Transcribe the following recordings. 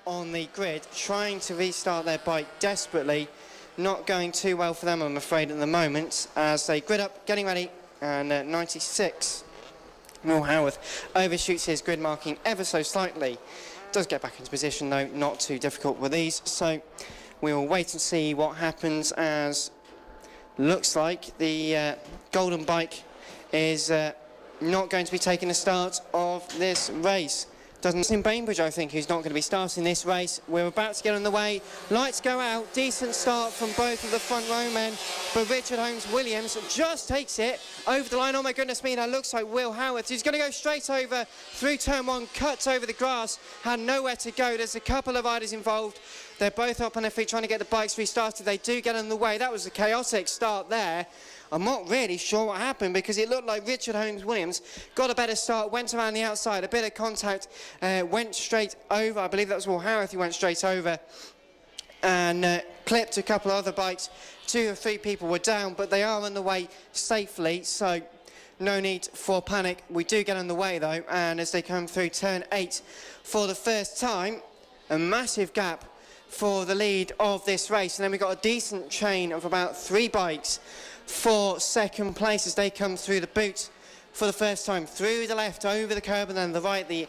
On the grid, trying to restart their bike desperately. Not going too well for them, I'm afraid, at the moment, as they grid up, getting ready, and 96. Will Howarth overshoots his grid marking ever so slightly. Does get back into position, though, not too difficult with these. So we'll wait and see what happens, as looks like the golden bike is not going to be taking the start of this race. Doesn't in Bainbridge, I think, who's not going to be starting this race. We're about to get on the way. Lights go out. Decent start from both of the front row men, but Richard Holmes-Williams just takes it over the line. Oh my goodness me, that looks like Will Howarth. He's going to go straight over through turn one, cuts over the grass, had nowhere to go. There's a couple of riders involved. They're both up on their feet trying to get the bikes restarted. They do get on the way. That was a chaotic start there. I'm not really sure what happened, because it looked like Richard Holmes-Williams got a better start, went around the outside, a bit of contact, went straight over. I believe that was Will Howarth who went straight over and clipped a couple of other bikes. 2 or 3 people were down, but they are on the way safely, so no need for panic. We do get on the way though, and as they come through turn 8 for the first time, a massive gap for the lead of this race. And then we've got a decent chain of about 3 bikes for second place as they come through the boot for the first time, through the left, over the curb, and then the right, the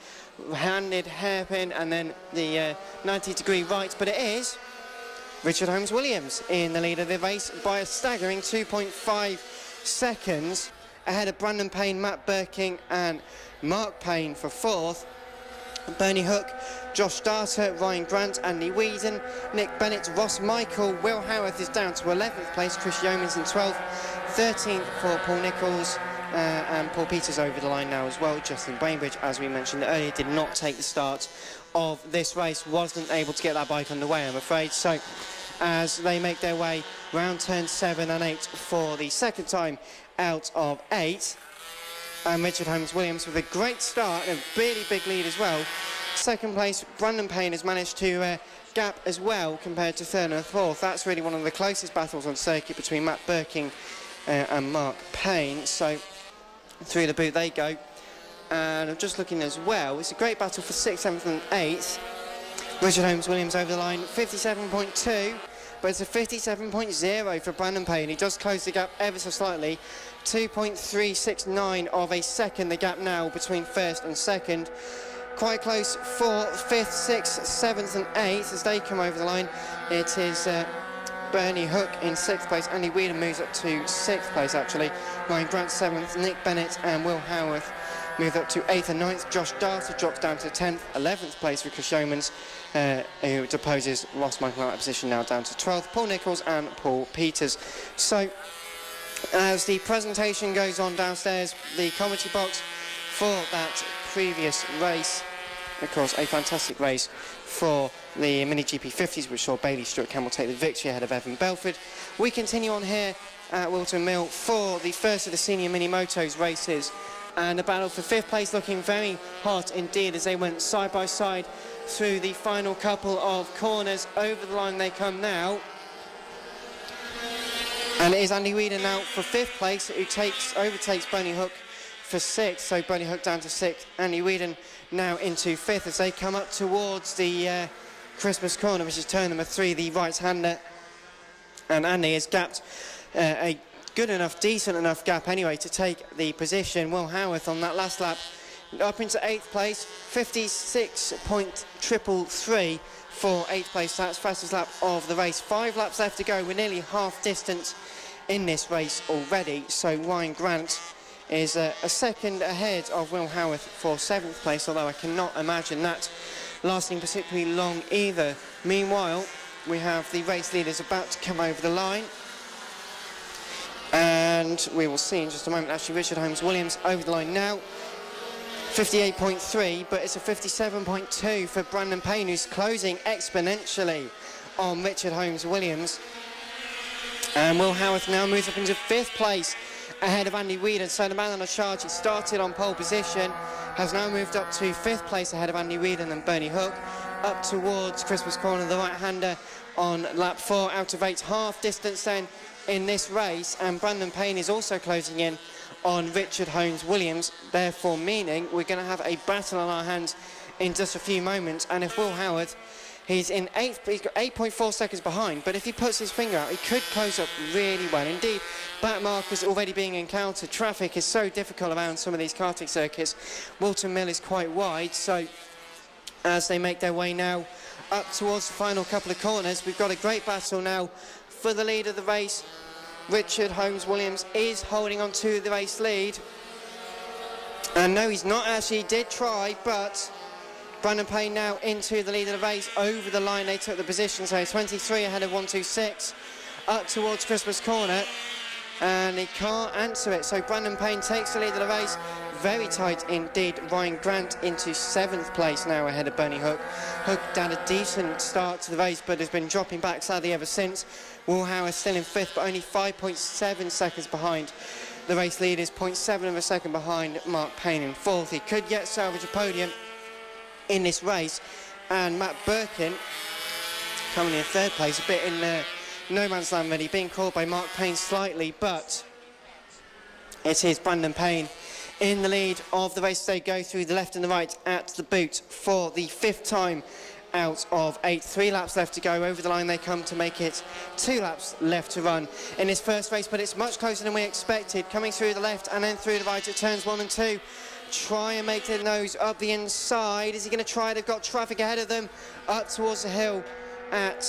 handed hairpin, and then the 90-degree right. But it is Richard Holmes-Williams in the lead of the race by a staggering 2.5 seconds ahead of Brandon Payne, Matt Birking and Mark Payne for 4th. Bernie Hook, Josh Darter, Ryan Grant, Andy Whedon, Nick Bennett, Ross Michael. Will Howarth is down to 11th place, Chris Yeomans in 12th, 13th for Paul Nicholls, and Paul Peters over the line now as well. Justin Bainbridge, as we mentioned earlier, did not take the start of this race, wasn't able to get that bike on the way, I'm afraid. So as they make their way round turn 7 and 8 for the second time out of 8, and Richard Holmes-Williams with a great start and a really big lead as well. Second place, Brandon Payne has managed to gap as well compared to 3rd and 4th. That's really one of the closest battles on circuit between Matt Birking and Mark Payne. So through the boot they go. And I'm just looking as well, it's a great battle for 6th, 7th and 8th. Richard Holmes-Williams over the line, 57.2, but it's a 57.0 for Brandon Payne. He does close the gap ever so slightly. 2.369 of a second, the gap now between 1st and 2nd. Quite close for 5th, 6th, 7th and 8th as they come over the line. It is Bernie Hook in 6th place. Andy Whedon moves up to 6th place actually. Ryan Grant 7th, Nick Bennett and Will Howarth moved up to 8th and 9th. Josh Darter drops down to 10th, 11th place for Chris Yeomans, who deposes Ross Michael out of position now down to 12th. Paul Nicholls and Paul Peters. So as the presentation goes on downstairs, the commentary box for that previous race, of course a fantastic race for the Mini GP 50s, which saw Bailey Stewart Campbell take the victory ahead of Evan Belford. We continue on here at Wilton Mill for the first of the senior Minimoto's races, and the battle for 5th place looking very hot indeed as they went side by side through the final couple of corners. Over the line they come now. And it is Andy Whedon now for 5th place, who overtakes Bernie Hook for 6th. So Bernie Hook down to 6th. Andy Whedon now into 5th as they come up towards the Christmas corner, which is turn number 3, the right-hander. And Andy has gapped a good enough, decent enough gap anyway to take the position. Will Howarth on that last lap up into 8th place, 56.333 for 8th place. That's fastest lap of the race. 5 laps left to go. We're nearly half distance in this race already. So Ryan Grant is a second ahead of Will Howarth for 7th place, although I cannot imagine that lasting particularly long either. Meanwhile, we have the race leaders about to come over the line, and we will see in just a moment. Actually, Richard Holmes-Williams over the line now, 58.3, but it's a 57.2 for Brandon Payne, who's closing exponentially on Richard Holmes-Williams. And Will Howarth now moves up into 5th place ahead of Andy Whedon. So the man on the charge, it started on pole position, has now moved up to 5th place ahead of Andy Whedon and Bernie Hook, up towards Christmas corner, the right-hander on lap 4 out of 8, half distance then in this race. And Brandon Payne is also closing in on Richard Holmes-Williams, therefore meaning we're going to have a battle on our hands in just a few moments. And if Will Howard, he's in 8th, he's got 8.4 seconds behind, but if he puts his finger out, he could close up really well. Indeed, back markers already being encountered. Traffic is so difficult around some of these karting circuits. Wilton Mill is quite wide, so as they make their way now up towards the final couple of corners, we've got a great battle now for the lead of the race. Richard Holmes-Williams is holding on to the race lead. And no, he's not actually, he did try, but Brandon Payne now into the lead of the race. Over the line they took the position, so 23 ahead of 126, up towards Christmas Corner, and he can't answer it, so Brandon Payne takes the lead of the race. Very tight indeed. Ryan Grant into 7th place now ahead of Bernie Hook. Hook had a decent start to the race but has been dropping back sadly ever since. Will Howard still in 5th but only 5.7 seconds behind. The race lead is 0.7 of a second behind Mark Payne in 4th. He could yet salvage a podium in this race. And Matt Birkin coming in 3rd place, a bit in no man's land really, being caught by Mark Payne slightly, but it is Brandon Payne in the lead of the race. They go through the left and the right at the boot for the 5th time out of 8. 3 laps left to go. Over the line they come to make it 2 laps left to run in this first race, but it's much closer than we expected. Coming through the left and then through the right at turns 1 and 2. Try and make their nose up the inside. Is he going to try? They've got traffic ahead of them up towards the hill at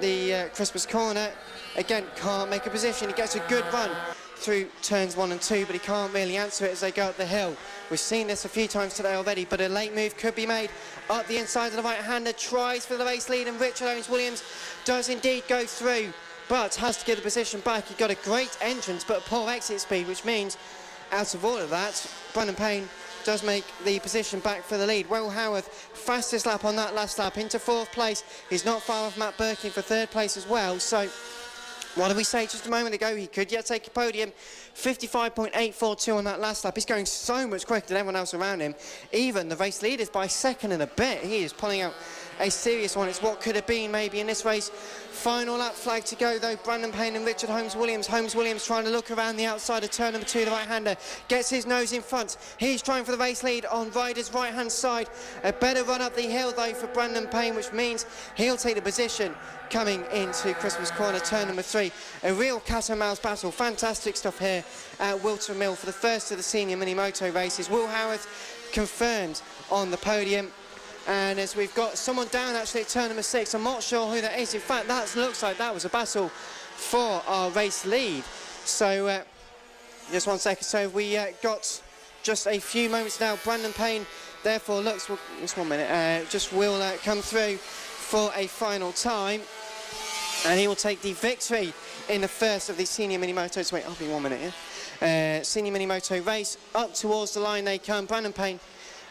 the Christmas Corner. Again, can't make a position. He gets a good run through turns 1 and 2, but he can't really answer it as they go up the hill. We've seen this a few times today already, but a late move could be made up the inside of the right-hander. Tries for the race lead, and Richard Owens-Williams does indeed go through, but has to get the position back. He got a great entrance, but poor exit speed, which means out of all of that, Brandon Payne does make the position back for the lead. Will Howard, fastest lap on that last lap, into 4th place. He's not far off Matt Birkin for 3rd place as well, so what did we say just a moment ago? He could yet take a podium. 55.842 on that last lap. He's going so much quicker than everyone else around him. Even the race leaders by a second and a bit. He is pulling out a serious one. It's what could have been maybe in this race. Final lap flag to go though. Brandon Payne and Richard Holmes-Williams. Holmes-Williams trying to look around the outside of turn number 2, the right-hander. Gets his nose in front. He's trying for the race lead on Ryder's right-hand side. A better run up the hill though for Brandon Payne, which means he'll take the position coming into Christmas Corner, turn number 3. A real cat and mouse battle. Fantastic stuff here at Wilton Mill for the first of the senior Minimoto races. Will Howard confirmed on the podium. And as we've got someone down actually at turn number 6, I'm not sure who that is. In fact, that looks like that was a battle for our race lead. So just 1 second. So we got just a few moments now. Brandon Payne therefore looks, well, just 1 minute, just will come through for a final time. And he will take the victory in the first of the senior Minimoto. Wait, I'll be 1 minute here. Senior Minimoto race. Up towards the line they come. Brandon Payne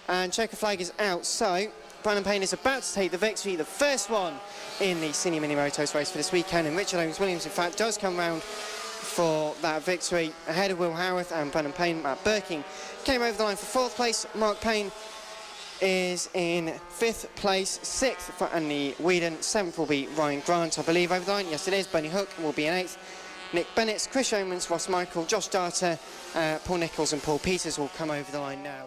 and checker flag is out. So Brandon Payne is about to take the victory, the first one in the Senior Minimotos race for this weekend, and Richard Owens-Williams in fact does come round for that victory ahead of Will Howarth and Brandon Payne. Matt Birkin came over the line for 4th place. Mark Payne is in 5th place. 6th and the Whedon. 7th will be Ryan Grant, I believe, over the line. Yes, it is. Bernie Hook will be in 8th. Nick Bennett, Chris Yeomans, Ross Michael, Josh Darter, Paul Nichols and Paul Peters will come over the line now.